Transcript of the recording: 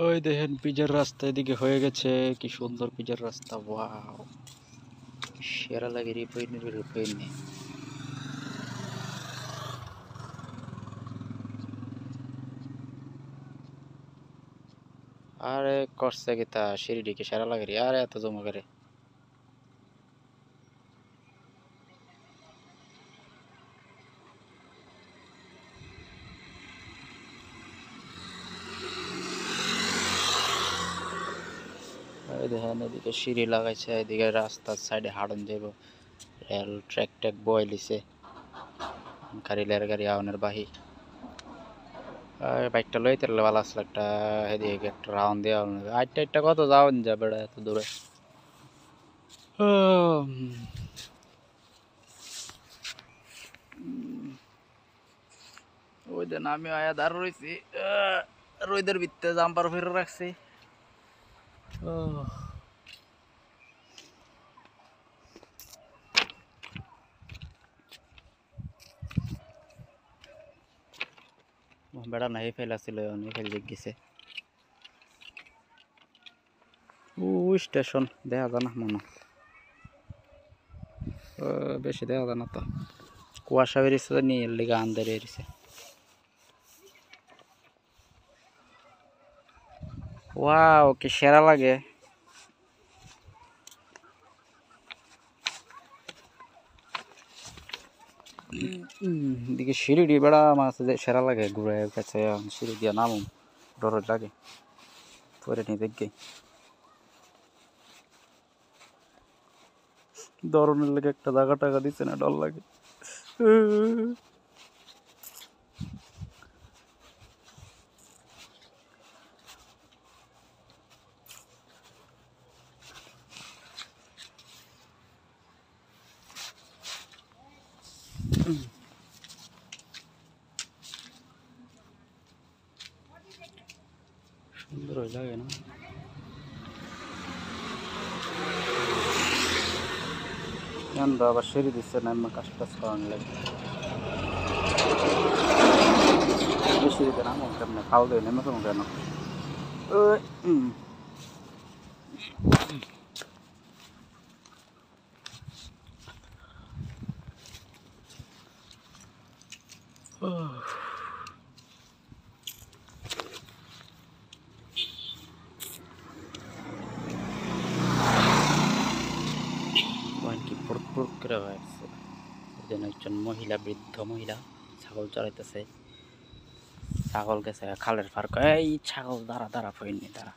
ওই দেখেন পিচের রাস্তা এদিকে হয়ে গেছে। কি সুন্দর পিচের রাস্তা, ওয়াও! সেরা লাগে রিপইনে। আরে করছে কি তা সিঁড়িটিকে সেরা লাগে রে, আরে এত জমা করে। ওই দেখেন এদিকে সিঁড়ি লাগাইছে, এদিকে রাস্তার সাইডে হাঁটন যাব, রেল ট্র্যাক ট্র্যাক বয়ে লিছে, গাড়ি লের গাড়ি আউনের বাহি। বাইকটা লইতে ভালো আসলে একটা, এদিকে একটা রাউন্ড দিয়ে আটটা আটটা কত যাওয়ান যাবে এত দূরে। ওই দিন আমি আয়া দাঁড় রয়েছি, রোদের ভিতরে জাম্পার ফেরে রাখছি। বেড়া নাই ফেলা ছিল, অনেক ফেল গেছে। ও স্টেশন দেখা যায় না মনে, বেশি দেখা যায় না তো, কুয়াশা বেরিয়েছে তো নিয়ে লিগা আন্দারে এরিছে। ওয়াও কি সেরা লাগে। দিকে সিঁড়ি দিয়ে বেড়া মাছ সেরা লাগে, ঘুরে গেছে সিঁড়ি দিয়ে নামুম, ডর লাগে পরে নিয়ে দেখি ধরনের লেগে একটা জায়গা টাকা দিচ্ছে না, ডর লাগে। সুন্দর হয়ে লাগে না, কেন আবার সিঁড়ি দিচ্ছে না, এমন কাজ টাজ করানো লাগে। সিঁড়িতে নামো কেমন, খাল দিয়ে নেমে কেমন কেন। কি পুরপুর করে হয়েছে। যেন একজন মহিলা, বৃদ্ধ মহিলা ছাগল চড়াইতেছে। ছাগল গেছে খালের পার, এই ছাগল দাঁড়া দাঁড়া, ফইনি দাঁড়া।